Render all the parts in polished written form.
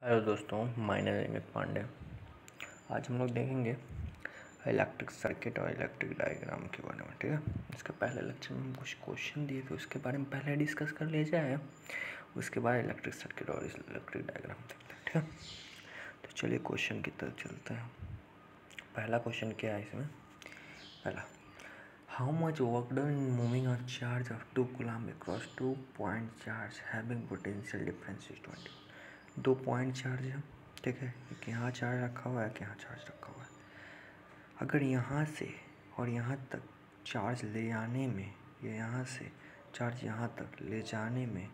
Hello दोस्तों, my name है अमित पांडे। आज हम लोग देखेंगे इलेक्ट्रिक सर्किट और इलेक्ट्रिक डायग्राम के बारे में। ठीक है, इसके पहले लेक्चर में हम कुछ क्वेश्चन दिए थे, उसके बारे में पहले डिस्कस कर लिया जाए, उसके बाद इलेक्ट्रिक सर्किट और इलेक्ट्रिक डायग्राम देखते हैं। ठीक है, तो चलिए क्वेश्चन की तरफ चलते हैं। पहला क्वेश्चन क्या है इसमें? पहला, how much work done in moving a charge of 2 coulomb across 2 point charge having potential difference is 20। 2 point charge है, ठीक है, एक यहाँ चार्ज रखा हुआ है, एक यहाँ चार्ज रखा हुआ है। अगर यहाँ से और यहाँ तक चार्ज ले आने में या यहाँ से चार्ज यहाँ तक ले जाने में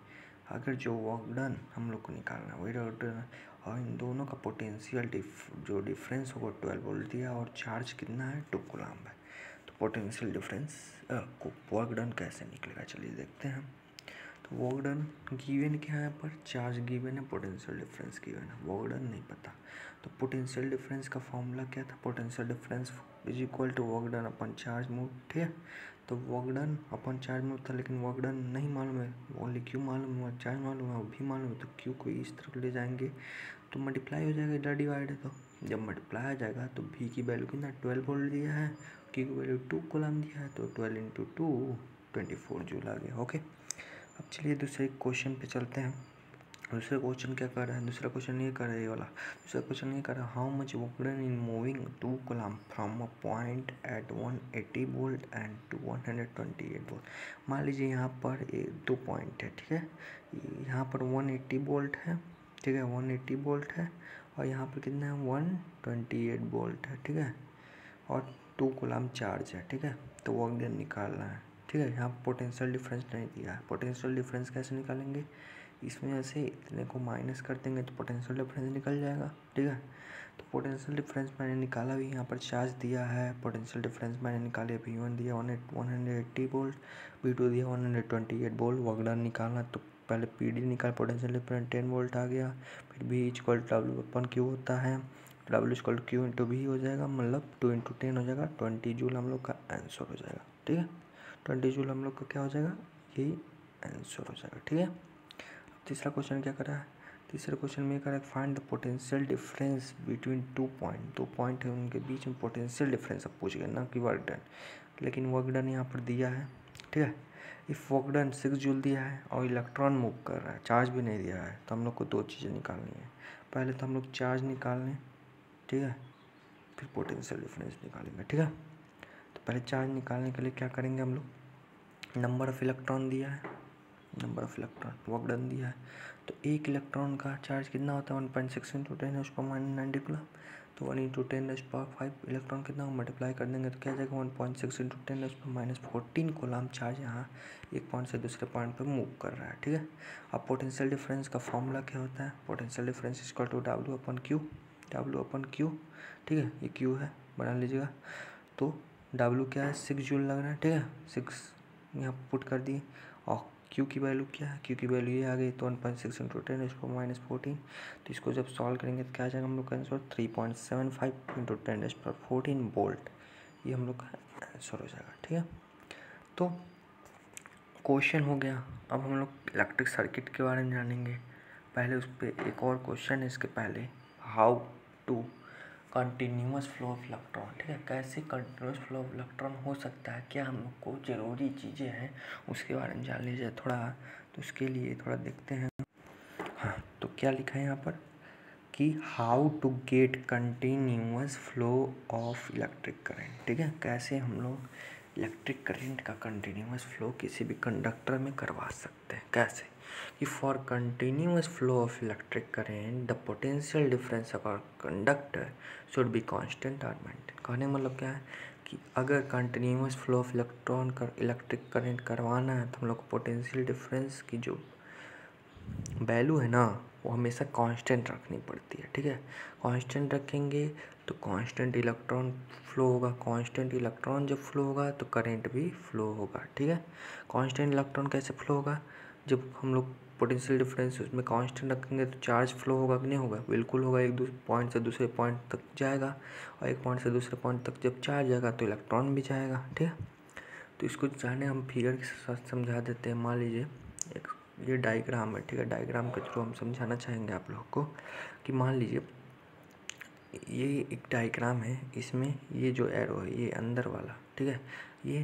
अगर जो वर्क डन हम लोग को निकालना है वही वर्क डन, और इन दोनों का पोटेंशियल जो डिफरेंस होगा 12 वोल्ट दिया और चार्ज कितना है 2 कूलम है, तो पोटेंशियल डिफरेंस को वर्क डन कैसे निकलेगा चलिए देखते हैं। तो वर्क डन गिवन क्या है, पर चार्ज गिवन है, पोटेंशियल डिफरेंस गिवन है, वर्क डन नहीं पता। तो पोटेंशियल डिफरेंस का फॉर्मूला क्या था? Potential difference is equal to work done upon charge move. ठीक है, तो work done upon charge move था, लेकिन वर्क डन नहीं मालूम है, ओनली क्यू मालूम है, चार्ज मालूम है, वो भी मालूम है। तो क्यू को इस तरफ ले जाएंगे तो मल्टीप्लाई हो जाएगा, इधर डिवाइड है, तो जब मल्टीप्लाई हो जाएगा तो भी की वैल्यू कितना 12 वोल्ट दिया है, क्यू की वैल्यू 2 कूलम दिया है, तो 12 इंटू 2 24 जूल आ गया। ओके, अब चलिए दूसरे क्वेश्चन पे चलते हैं। दूसरा क्वेश्चन क्या कर रहा है? दूसरा क्वेश्चन ये कर रहा है, ये वाला दूसरा क्वेश्चन ये कर रहा है, how much work done in moving 2 coulomb from a point at 180 volt and to 128 volt. मान लीजिए यहाँ पर 2 पॉइंट है, ठीक है, यहाँ पर 180 वोल्ट है, ठीक है, 180 वोल्ट है, और यहाँ पर कितना है 128 वोल्ट है, ठीक है, और 2 कूलम चार्ज है, ठीक है। तो वर्क डन निकालना है, ठीक है। यहाँ पोटेंशियल डिफरेंस नहीं दिया है, पोटेंशियल डिफरेंस कैसे निकालेंगे? इसमें से इतने को माइनस कर देंगे तो पोटेंशियल डिफरेंस निकल जाएगा, ठीक है। तो पोटेंशियल डिफरेंस मैंने निकाला भी, यहाँ पर चार्ज दिया है, पोटेंशियल डिफरेंस मैंने निकाले, V1 दिया 180 वोल्ट, V2 दिया 128 वोल्ट। वर्क डन निकालना तो पहले PD निकाल, पोटेंशियल डिफरेंस 10 वोल्ट आ गया, फिर V equal W upon Q होता है, W equal Q into V हो जाएगा, मतलब 2 इंटू 10 हो जाएगा, 20 जूल हम लोग का आंसर हो जाएगा, ठीक है। 20 जूल हम लोग का क्या हो जाएगा, यही आंसर हो जाएगा, ठीक है। तीसरा क्वेश्चन क्या करा है? तीसरे क्वेश्चन में करा find the potential difference between 2 point. 2 point है, उनके बीच में पोटेंशियल डिफरेंस अब पूछ गया, ना कि वर्क डन, लेकिन वर्क डन यहाँ पर दिया है, ठीक है। इफ़ वर्क डन 6 जूल दिया है और इलेक्ट्रॉन मूव कर रहा है, चार्ज भी नहीं दिया है, तो हम लोग को 2 चीज़ें निकालनी है। पहले तो हम लोग चार्ज निकाल लें, ठीक है, फिर पोटेंशियल डिफरेंस निकालेंगे, ठीक है। तो पहले चार्ज निकालने के लिए क्या करेंगे हम लोग? नंबर ऑफ इलेक्ट्रॉन दिया है, number of electron, work done दिया है, तो एक इलेक्ट्रॉन का चार्ज कितना होता है 1.6 इंटू 10⁻90 कूलम, तो 1 इंटू 10⁻5 इलेक्ट्रॉन कितना मल्टीप्लाई कर देंगे तो क्या जाएगा 1.6 इंटू 10⁻14 कूलम चार्ज यहाँ एक पॉइंट से दूसरे पॉइंट पर मूव कर रहा है, ठीक है। अब पोटेंशियल डिफरेंस का फॉर्मूला क्या होता है? Potential difference equal to W upon Q, ठीक है, ये क्यू है, बना लीजिएगा। तो W क्या है, 6 जूल लग रहा है, ठीक है, 6 यहाँ पुट कर दिए, और क्यू की वैल्यू क्या है? क्यू की वैल्यू ये आ गई, तो 1.6 इंटू 10⁻14, तो इसको जब सॉल्व करेंगे तो क्या आ जाएगा हम लोग का आंसर 3.75 इंटू 10⁻14 वोल्ट, ये हम लोग का आंसर हो जाएगा, ठीक है। तो क्वेश्चन हो गया। अब हम लोग इलेक्ट्रिक सर्किट के बारे में जानेंगे। पहले उस पर एक और क्वेश्चन है इसके पहले, how to continuous flow of electron, ठीक है, कैसे कंटिन्यूस फ्लो ऑफ इलेक्ट्रॉन हो सकता है, क्या हम लोग को ज़रूरी चीज़ें हैं उसके बारे में जान लीजिए थोड़ा। तो उसके लिए थोड़ा देखते हैं। हाँ, तो क्या लिखा है यहाँ पर कि how to get continuous flow of electric current, ठीक है, कैसे हम लोग इलेक्ट्रिक करंट का कंटिन्यूस फ्लो किसी भी कंडक्टर में करवा सकते हैं, कैसे कि for continuous flow of electric current the potential difference of our conductor should be constant और मेंटेन। कहने मतलब क्या है कि अगर continuous flow of electric current करवाना है तो हम लोग को पोटेंशियल डिफरेंस की जो वैल्यू है ना वो हमेशा कांस्टेंट रखनी पड़ती है, ठीक है। कांस्टेंट रखेंगे तो कांस्टेंट इलेक्ट्रॉन फ्लो होगा, कांस्टेंट इलेक्ट्रॉन जब फ्लो होगा तो करंट भी फ्लो होगा, ठीक है। कांस्टेंट इलेक्ट्रॉन कैसे फ्लो होगा? जब हम लोग पोटेंशियल डिफरेंस उसमें कांस्टेंट रखेंगे तो चार्ज फ्लो होगा कि नहीं होगा? बिल्कुल होगा, एक दूसरे पॉइंट से दूसरे पॉइंट तक जाएगा, और एक पॉइंट से दूसरे पॉइंट तक जब चार्ज जाएगा तो इलेक्ट्रॉन भी जाएगा, ठीक है। तो इसको जाने हम फिगर के साथ समझा देते हैं। मान लीजिए एक ये डायग्राम है, ठीक है। डायग्राम के थ्रू हम समझाना चाहेंगे आप लोग को कि मान लीजिए ये एक डायग्राम है, इसमें ये जो एरो है ये अंदर वाला, ठीक है, ये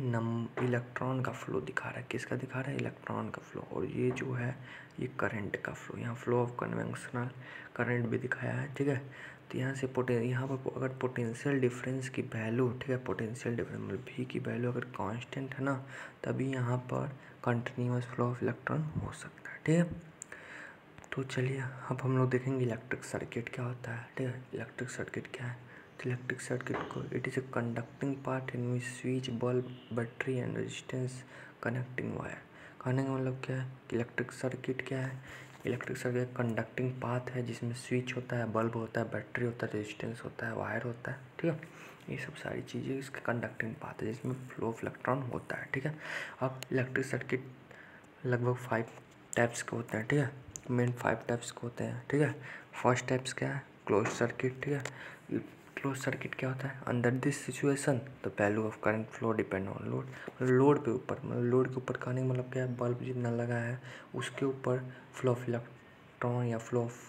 इलेक्ट्रॉन का फ्लो दिखा रहा है। किसका दिखा रहा है? इलेक्ट्रॉन का फ्लो। और ये जो है ये करंट का फ्लो, यहाँ फ्लो ऑफ कन्वेंशनल करंट भी दिखाया है, ठीक है। तो यहाँ से यहाँ पर अगर पोटेंशियल डिफरेंस की वैल्यू, ठीक है, पोटेंशियल डिफरेंस मतलब भी की वैल्यू अगर कांस्टेंट है ना, तभी यहाँ पर कंटिन्यूअस फ्लो ऑफ इलेक्ट्रॉन हो सकता है, ठीक है। तो चलिए अब हम लोग देखेंगे इलेक्ट्रिक सर्किट क्या होता है, ठीक है। इलेक्ट्रिक सर्किट क्या है? तो इलेक्ट्रिक सर्किट को it is a conducting part in which switch, bulb, battery and resistance connecting wire. कहने का मतलब क्या है कि इलेक्ट्रिक सर्किट क्या है? इलेक्ट्रिक सर्किट कंडक्टिंग पाथ है जिसमें स्विच होता है, बल्ब होता है, बैटरी होता है, रेजिस्टेंस होता है, वायर होता है, ठीक है। ये सब सारी चीज़ें इसके कंडक्टिंग पाथ है जिसमें फ्लो ऑफ इलेक्ट्रॉन होता है, ठीक है। अब इलेक्ट्रिक सर्किट लगभग 5 टाइप्स के होते हैं, ठीक है। मेन 5 टाइप्स के होते हैं, ठीक है। फर्स्ट टाइप्स क्या है? क्लोज सर्किट, ठीक है। क्लोज सर्किट क्या होता है? Under this situation the value of current flow depend on load. Load के ऊपर, मतलब लोड के ऊपर कहने का मतलब क्या है? बल्ब जितना लगा है उसके ऊपर फ्लो ऑफ इलेक्ट्रॉन या फ्लो ऑफ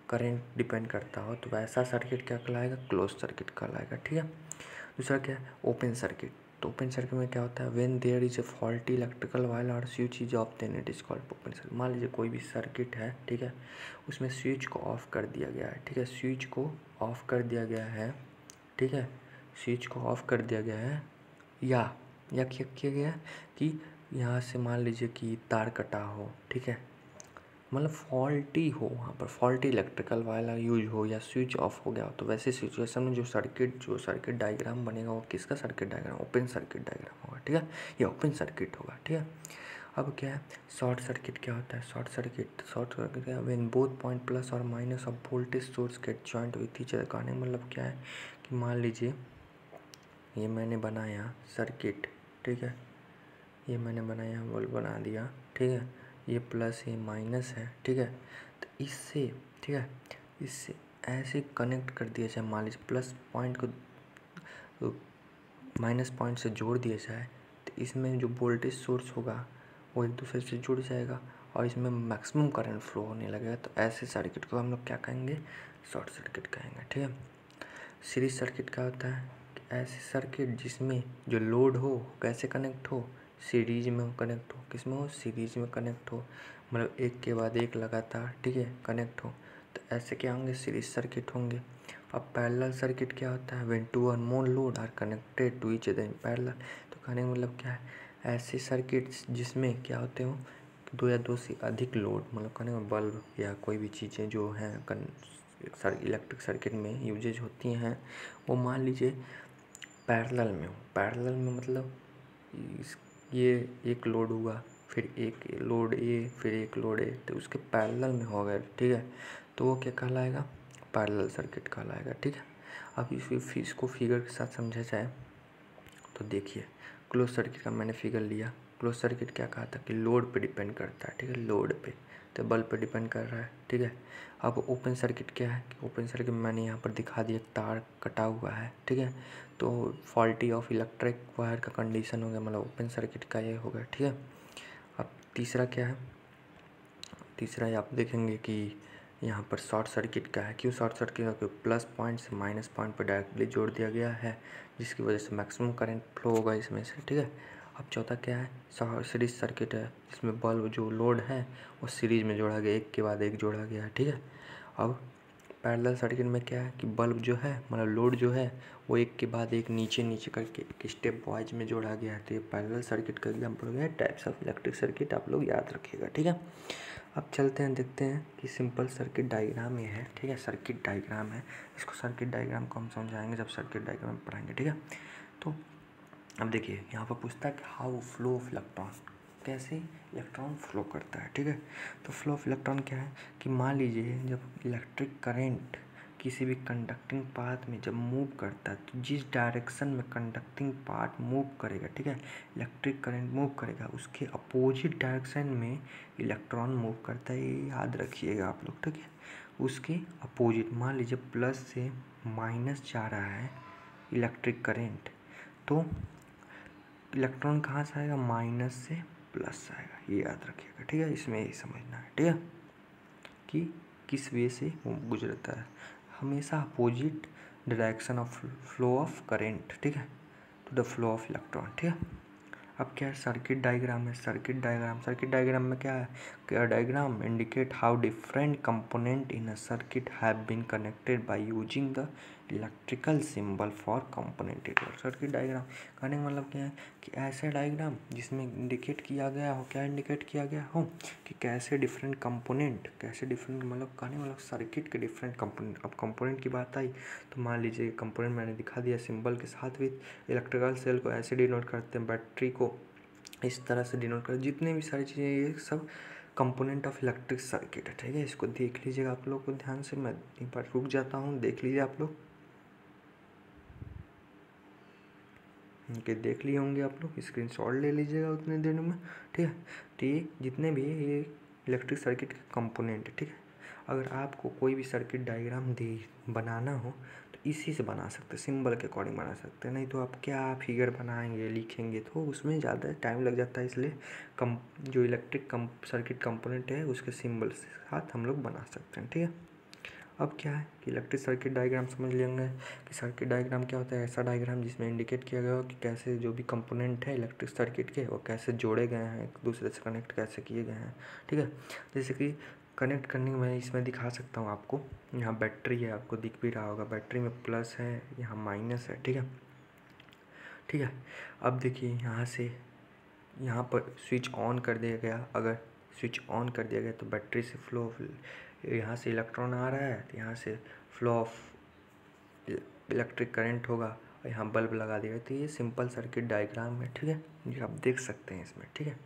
करंट डिपेंड करता हो, तो वैसा सर्किट क्या कहलाएगा? क्लोज सर्किट कहलाएगा, ठीक है। दूसरा क्या है? Open circuit. तो ओपन सर्किट में क्या होता है? When there is a faulty electrical wire और switch is off then it is called open circuit. मान लीजिए कोई भी सर्किट है, ठीक है, उसमें स्विच को ऑफ कर दिया गया है, ठीक है, स्विच को ऑफ कर दिया गया है, ठीक है, स्विच को ऑफ कर दिया गया है, या क्या किया गया है कि यहाँ से मान लीजिए कि तार कटा हो, ठीक है, मतलब फॉल्टी हो, वहाँ पर फॉल्टी इलेक्ट्रिकल वायर यूज हो या स्विच ऑफ हो गया हो, तो वैसे सिचुएशन में जो सर्किट डायग्राम बनेगा वो किसका circuit diagram? Open circuit diagram होगा, ठीक है, ये ओपन सर्किट होगा, ठीक है। अब क्या है? शॉर्ट सर्किट क्या होता है? शॉर्ट सर्किट क्या है? व्हेन बोथ पॉइंट प्लस और minus of voltage source get joint with each other. कहने मतलब क्या है कि मान लीजिए ये मैंने बनाया सर्किट, ठीक है, ये मैंने बनाया बल्ब बना दिया, ठीक है, ये प्लस ये माइनस है, ठीक है, तो इससे, ठीक है, इससे ऐसे कनेक्ट कर दिया जाए, मान लीजिए प्लस पॉइंट को माइनस पॉइंट से जोड़ दिया जाए, तो इसमें जो वोल्टेज सोर्स होगा वो एक दूसरे से जुड़ जाएगा और इसमें मैक्सिमम करंट फ्लो होने लगेगा। तो ऐसे सर्किट को हम लोग क्या कहेंगे? शॉर्ट सर्किट कहेंगे, ठीक है। सीरीज सर्किट क्या होता है? ऐसे सर्किट जिसमें जो लोड हो कैसे कनेक्ट हो? सीरीज में कनेक्ट हो। किस में हो? सीरीज में कनेक्ट हो, मतलब एक के बाद एक लगातार, ठीक है, कनेक्ट हो, तो ऐसे क्या होंगे? सीरीज सर्किट होंगे। अब पैरेलल सर्किट क्या होता है? व्हेन टू और more load are connected to each other in parallel. तो कहने का मतलब क्या है? ऐसे सर्किट्स जिसमें क्या होते हो? दो या दो से अधिक लोड, मतलब कहने का बल्ब या कोई भी चीज़ें जो हैं इलेक्ट्रिक सर्किट में यूजेज होती हैं, वो मान लीजिए पैरेलल में हो। पैरेलल में मतलब ये एक लोड हुआ, फिर एक लोड ए, फिर एक लोड ए, तो उसके पैरेलल में हो गए, ठीक है, तो वो क्या कहलाएगा? पैरेलल सर्किट कहलाएगा, ठीक है। अब इसको फिगर के साथ समझा जाए तो देखिए, क्लोज सर्किट का मैंने फिगर लिया। क्लोज सर्किट क्या कहा था कि लोड पे डिपेंड करता है, ठीक है, लोड पे, तो बल्ब पे डिपेंड कर रहा है, ठीक है। अब ओपन सर्किट क्या है कि ओपन सर्किट मैंने यहाँ पर दिखा दिया, तार कटा हुआ है, ठीक है, तो फॉल्टी ऑफ इलेक्ट्रिक वायर का कंडीशन हो गया, मतलब ओपन सर्किट का ये हो गया, ठीक है। अब तीसरा क्या है? तीसरा आप देखेंगे कि यहाँ पर शॉर्ट सर्किट का है। क्यों शॉर्ट सर्किट? क्योंकि प्लस पॉइंट से माइनस पॉइंट पर डायरेक्टली जोड़ दिया गया है, जिसकी वजह से मैक्सिमम करंट फ्लो होगा इसमें से, ठीक है। अब चौथा क्या है? सीरीज सर्किट है, जिसमें बल्ब जो लोड है वो सीरीज में जोड़ा गया, एक के बाद एक जोड़ा गया है, ठीक है। अब पैरेलल सर्किट में क्या है कि बल्ब जो है, मतलब लोड जो है, वो एक के बाद एक नीचे नीचे करके एक स्टेप वाइज में जोड़ा गया है। तो ये पैरेलल सर्किट का एग्जाम्पल है। टाइप्स ऑफ इलेक्ट्रिक सर्किट आप लोग याद रखिएगा, ठीक है। अब चलते हैं, देखते हैं कि सिंपल सर्किट डायग्राम ये है, ठीक है, सर्किट डायग्राम है। इसको सर्किट डायग्राम को हम समझाएंगे जब सर्किट डायग्राम पढ़ाएंगे, ठीक है। तो अब देखिए यहाँ पर पूछता है कि हाउ फ्लो ऑफ इलेक्ट्रॉन, कैसे इलेक्ट्रॉन फ्लो करता है, ठीक है। तो फ्लो ऑफ इलेक्ट्रॉन क्या है कि मान लीजिए जब इलेक्ट्रिक करंट किसी भी कंडक्टिंग पाथ में जब मूव करता है, तो जिस डायरेक्शन में कंडक्टिंग पार्ट मूव करेगा, ठीक है, इलेक्ट्रिक करंट मूव करेगा, उसके अपोजिट डायरेक्शन में इलेक्ट्रॉन मूव करता है। ये याद रखिएगा आप लोग, ठीक है। उसके अपोजिट, मान लीजिए प्लस से माइनस जा रहा है इलेक्ट्रिक करंट, तो इलेक्ट्रॉन कहाँ से आएगा? माइनस से प्लस आएगा, ये याद रखिएगा, ठीक है। इसमें यही समझना है, ठीक है, कि किस वे से वो गुजरता है, हमेशा opposite direction of flow of current, ठीक है, to the flow of electron, ठीक है। अब क्या है, सर्किट डायग्राम है। सर्किट डायग्राम में क्या है, क्या diagram indicate how different component in a circuit have been connected by using the electrical symbol for component network. Circuit diagram कहने का मतलब क्या है कि ऐसे डायग्राम जिसमें इंडिकेट किया गया हो, क्या इंडिकेट किया गया हो कि कैसे डिफरेंट कंपोनेंट, कैसे डिफरेंट, मतलब कहने मतलब सर्किट के डिफरेंट कंपोनेंट। अब कंपोनेंट की बात आई तो मान लीजिए कंपोनेंट मैंने दिखा दिया सिंबल के साथ। विथ इलेक्ट्रिकल सेल को ऐसे डिनोट करते हैं, बैटरी को इस तरह से डिनोट करते, जितने भी सारी चीज़ें ये सब कंपोनेंट ऑफ इलेक्ट्रिक सर्किट है, ठीक है। इसको देख लीजिएगा आप लोग को ध्यान से, मैं एक बार रुक जाता हूँ, देख लीजिए आप लोग कि देख लिए होंगे आप लोग, स्क्रीनशॉट ले लीजिएगा उतने देर में, ठीक है। तो ये जितने भी ये इलेक्ट्रिक सर्किट के कंपोनेंट है, ठीक है। अगर आपको कोई भी सर्किट डायग्राम दे बनाना हो तो इसी से बना सकते हैं, सिंबल के अकॉर्डिंग बना सकते हैं। नहीं तो आप क्या फिगर बनाएंगे, लिखेंगे तो उसमें ज़्यादा टाइम लग जाता है। इसलिए जो इलेक्ट्रिक सर्किट कंपोनेंट है उसके सिंबल के साथ हम लोग बना सकते हैं, ठीक है। अब क्या है कि इलेक्ट्रिक सर्किट डायग्राम समझ लेंगे कि सर्किट डायग्राम क्या होता है, ऐसा डायग्राम जिसमें इंडिकेट किया गया हो कि कैसे जो भी कंपोनेंट है इलेक्ट्रिक सर्किट के वो कैसे जोड़े गए हैं, एक दूसरे से कनेक्ट कैसे किए गए हैं, ठीक है। जैसे कि कनेक्ट करने में मैं इसमें दिखा सकता हूँ आपको, यहाँ बैटरी है, आपको दिख भी रहा होगा, बैटरी में प्लस है, यहाँ माइनस है, ठीक है, ठीक है। अब देखिए यहाँ से यहाँ पर स्विच ऑन कर दिया गया, अगर स्विच ऑन कर दिया गया तो बैटरी से फ्लो, यहाँ से इलेक्ट्रॉन आ रहा है तो यहाँ से फ्लो ऑफ इलेक्ट्रिक करंट होगा, और यहाँ बल्ब लगा दिया। तो ये सिंपल सर्किट डायग्राम है, ठीक है, ये आप देख सकते हैं इसमें, ठीक है।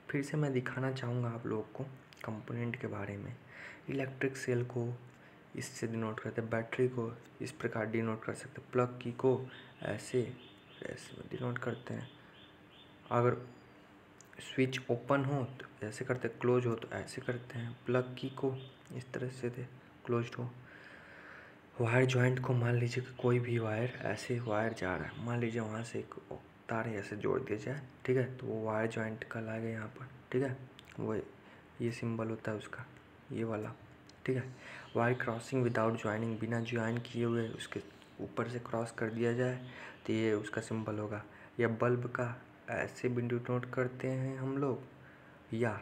फिर से मैं दिखाना चाहूँगा आप लोगों को कंपोनेंट के बारे में। इलेक्ट्रिक सेल को इससे डिनोट करते हैं, बैटरी को इस प्रकार डिनोट कर सकते हैं, प्लग की को ऐसे ऐसे डिनोट करते हैं। अगर स्विच ओपन हो तो ऐसे करते हैं, क्लोज हो तो ऐसे करते हैं, प्लग की को इस तरह से दे क्लोज हो। वायर जॉइंट को मान लीजिए कि कोई भी वायर, ऐसे वायर जा रहा है, मान लीजिए वहाँ से एक तार ऐसे जोड़ दिया जाए, ठीक है, तो वो वायर जॉइंट कहलाएगा यहाँ पर, ठीक है। वो ये सिंबल होता है उसका, ये वाला, ठीक है। वायर क्रॉसिंग विदाउट ज्वाइनिंग, बिना ज्वाइन किए हुए उसके ऊपर से क्रॉस कर दिया जाए तो ये उसका सिंबल होगा। या बल्ब का ऐसे भी डिनोट करते हैं हम लोग, या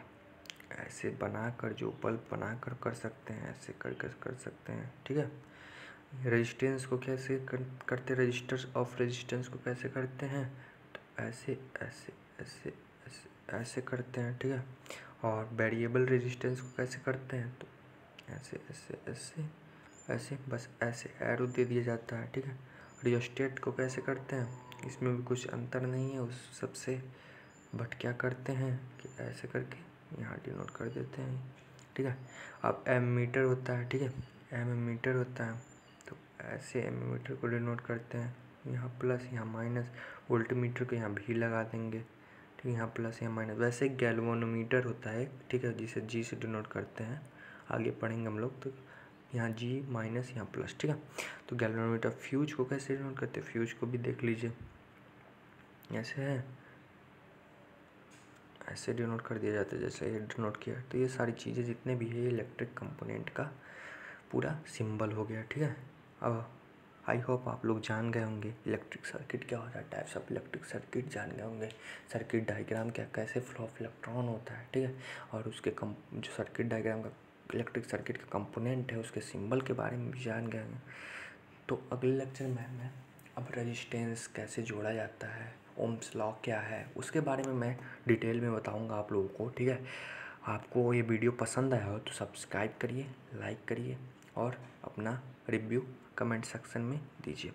ऐसे बनाकर जो बल्ब बनाकर कर सकते हैं, ऐसे कर सकते हैं, ठीक है। रेजिस्टेंस को कैसे करते, रजिस्टर्स ऑफ रेजिस्टेंस को कैसे करते हैं, तो ऐसे ऐसे ऐसे ऐसे ऐसे करते हैं, ठीक है। और वेरिएबल रेजिस्टेंस को कैसे करते हैं, तो ऐसे ऐसे ऐसे ऐसे, बस ऐसे एरो दे दिया जाता है, ठीक है। रियोस्टेट को कैसे करते हैं, इसमें भी कुछ अंतर नहीं है उस सबसे, बट क्या करते हैं कि ऐसे करके यहाँ डिनोट कर देते हैं, ठीक है। अब एमीटर होता है, ठीक है, एमीटर होता है तो ऐसे एमीटर को डिनोट करते हैं, यहाँ प्लस यहाँ माइनस, वोल्टमीटर को यहाँ भी लगा देंगे, ठीक है, यहाँ प्लस यहाँ माइनस। वैसे गैल्वेनोमीटर होता है, ठीक है, जिसे जी से डिनोट करते हैं, आगे पढ़ेंगे हम लोग, तो यहाँ जी माइनस यहाँ प्लस, ठीक है। तो गैल्वेनोमीटर। फ्यूज को कैसे डिनोट करते हैं, फ्यूज को भी देख लीजिए, ऐसे है, ऐसे डिनोट कर दिया जाता है जैसे ये डिनोट किया। तो ये सारी चीज़ें जितने भी है इलेक्ट्रिक कंपोनेंट का पूरा सिंबल हो गया, ठीक है। अब आई होप आप लोग जान गए होंगे इलेक्ट्रिक सर्किट क्या होता है, टाइप्स ऑफ इलेक्ट्रिक सर्किट जान गए होंगे, सर्किट डायग्राम क्या, कैसे फ्लो ऑफ इलेक्ट्रॉन होता है, ठीक है। और उसके जो सर्किट डायग्राम का इलेक्ट्रिक सर्किट का कंपोनेंट है उसके सिंबल के बारे में भी जान गए होंगे। तो अगले लेक्चर में मैं अब रेजिस्टेंस कैसे जोड़ा जाता है, ओम्स लॉ क्या है, उसके बारे में मैं डिटेल में बताऊंगा आप लोगों को, ठीक है। आपको ये वीडियो पसंद आया हो तो सब्सक्राइब करिए, लाइक करिए और अपना रिव्यू कमेंट सेक्शन में दीजिए।